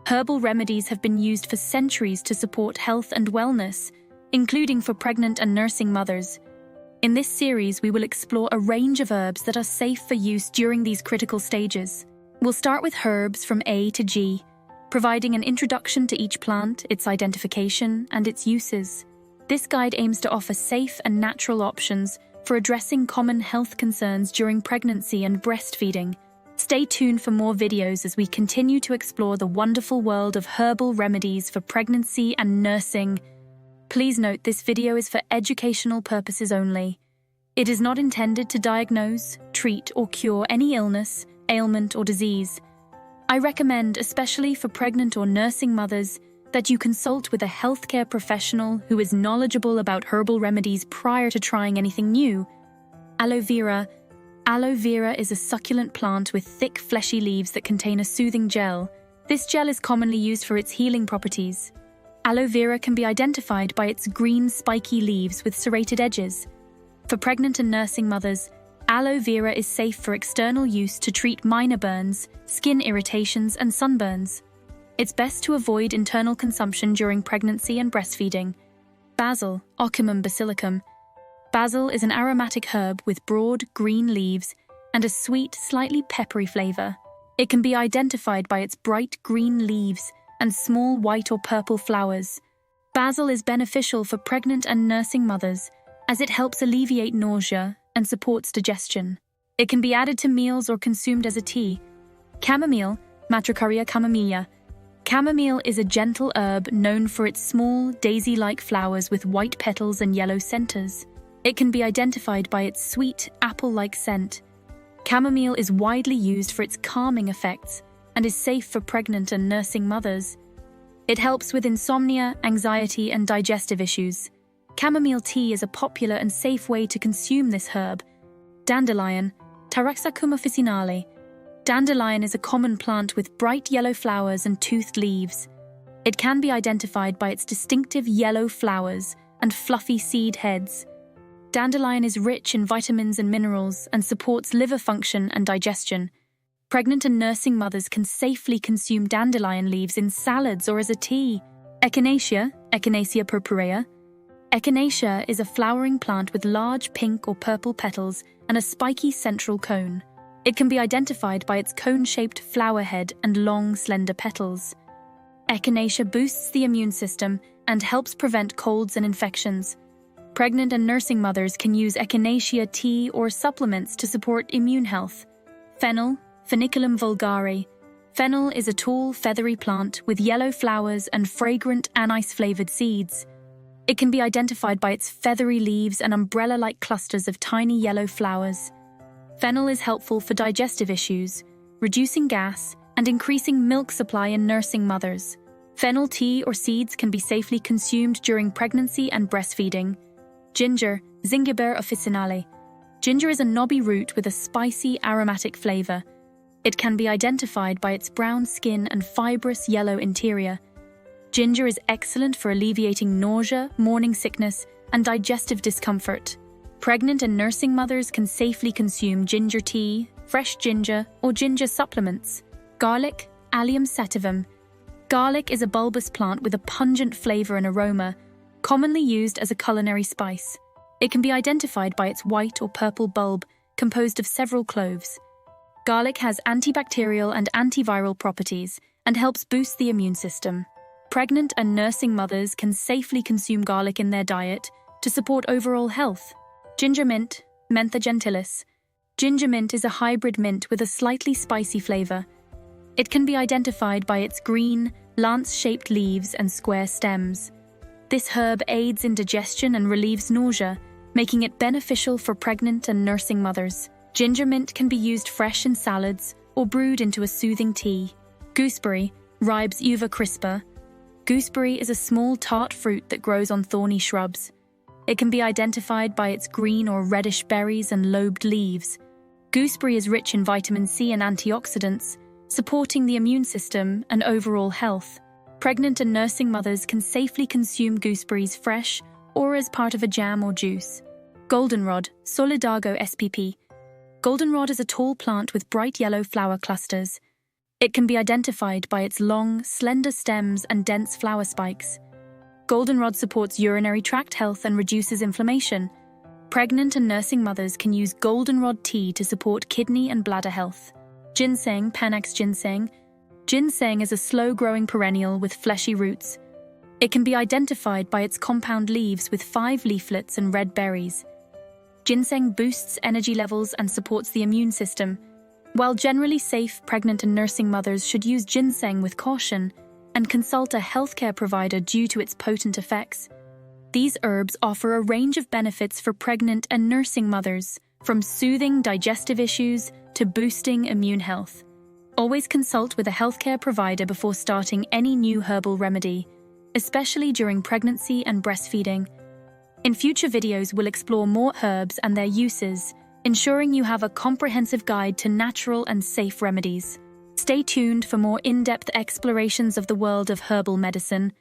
Herbal remedies have been used for centuries to support health and wellness, including for pregnant and nursing mothers. In this series, we will explore a range of herbs that are safe for use during these critical stages. We'll start with herbs from A to G, providing an introduction to each plant, its identification, and its uses. This guide aims to offer safe and natural options for addressing common health concerns during pregnancy and breastfeeding. Stay tuned for more videos as we continue to explore the wonderful world of herbal remedies for pregnancy and nursing. Please note this video is for educational purposes only. It is not intended to diagnose, treat, or cure any illness, ailment, or disease. I recommend, especially for pregnant or nursing mothers, that you consult with a healthcare professional who is knowledgeable about herbal remedies prior to trying anything new. Aloe vera. Aloe vera is a succulent plant with thick, fleshy leaves that contain a soothing gel. This gel is commonly used for its healing properties. Aloe vera can be identified by its green, spiky leaves with serrated edges. For pregnant and nursing mothers, aloe vera is safe for external use to treat minor burns, skin irritations, and sunburns. It's best to avoid internal consumption during pregnancy and breastfeeding. Basil, Ocimum basilicum. Basil is an aromatic herb with broad, green leaves and a sweet, slightly peppery flavor. It can be identified by its bright green leaves and small white or purple flowers. Basil is beneficial for pregnant and nursing mothers as it helps alleviate nausea and supports digestion. It can be added to meals or consumed as a tea. Chamomile, Matricaria chamomilla. Chamomile is a gentle herb known for its small, daisy-like flowers with white petals and yellow centers. It can be identified by its sweet, apple-like scent. Chamomile is widely used for its calming effects and is safe for pregnant and nursing mothers. It helps with insomnia, anxiety, and digestive issues. Chamomile tea is a popular and safe way to consume this herb. Dandelion, Taraxacum officinale. Dandelion is a common plant with bright yellow flowers and toothed leaves. It can be identified by its distinctive yellow flowers and fluffy seed heads. Dandelion is rich in vitamins and minerals and supports liver function and digestion. Pregnant and nursing mothers can safely consume dandelion leaves in salads or as a tea. Echinacea, Echinacea purpurea. Echinacea is a flowering plant with large pink or purple petals and a spiky central cone. It can be identified by its cone-shaped flower head and long, slender petals. Echinacea boosts the immune system and helps prevent colds and infections. Pregnant and nursing mothers can use Echinacea tea or supplements to support immune health. Fennel, Feniculum vulgare. Fennel is a tall, feathery plant with yellow flowers and fragrant anise-flavored seeds. It can be identified by its feathery leaves and umbrella-like clusters of tiny yellow flowers. Fennel is helpful for digestive issues, reducing gas, and increasing milk supply in nursing mothers. Fennel tea or seeds can be safely consumed during pregnancy and breastfeeding. Ginger, Zingiber officinale. Ginger is a knobby root with a spicy, aromatic flavor. It can be identified by its brown skin and fibrous yellow interior. Ginger is excellent for alleviating nausea, morning sickness, and digestive discomfort. Pregnant and nursing mothers can safely consume ginger tea, fresh ginger, or ginger supplements. Garlic, Allium sativum. Garlic is a bulbous plant with a pungent flavor and aroma, commonly used as a culinary spice. It can be identified by its white or purple bulb composed of several cloves. Garlic has antibacterial and antiviral properties and helps boost the immune system. Pregnant and nursing mothers can safely consume garlic in their diet to support overall health. Ginger mint, Mentha gentilis. Ginger mint is a hybrid mint with a slightly spicy flavor. It can be identified by its green, lance-shaped leaves and square stems. This herb aids in digestion and relieves nausea, making it beneficial for pregnant and nursing mothers. Ginger mint can be used fresh in salads or brewed into a soothing tea. Gooseberry, Ribes uva crispa. Gooseberry is a small tart fruit that grows on thorny shrubs. It can be identified by its green or reddish berries and lobed leaves. Gooseberry is rich in vitamin C and antioxidants, supporting the immune system and overall health. Pregnant and nursing mothers can safely consume gooseberries fresh or as part of a jam or juice. Goldenrod, Solidago spp. Goldenrod is a tall plant with bright yellow flower clusters. It can be identified by its long, slender stems and dense flower spikes. Goldenrod supports urinary tract health and reduces inflammation. Pregnant and nursing mothers can use goldenrod tea to support kidney and bladder health. Ginseng, Panax ginseng. Ginseng is a slow-growing perennial with fleshy roots. It can be identified by its compound leaves with 5 leaflets and red berries. Ginseng boosts energy levels and supports the immune system. While generally safe, pregnant and nursing mothers should use ginseng with caution and consult a healthcare provider due to its potent effects. These herbs offer a range of benefits for pregnant and nursing mothers, from soothing digestive issues to boosting immune health. Always consult with a healthcare provider before starting any new herbal remedy, especially during pregnancy and breastfeeding. In future videos, we'll explore more herbs and their uses, ensuring you have a comprehensive guide to natural and safe remedies. Stay tuned for more in-depth explorations of the world of herbal medicine.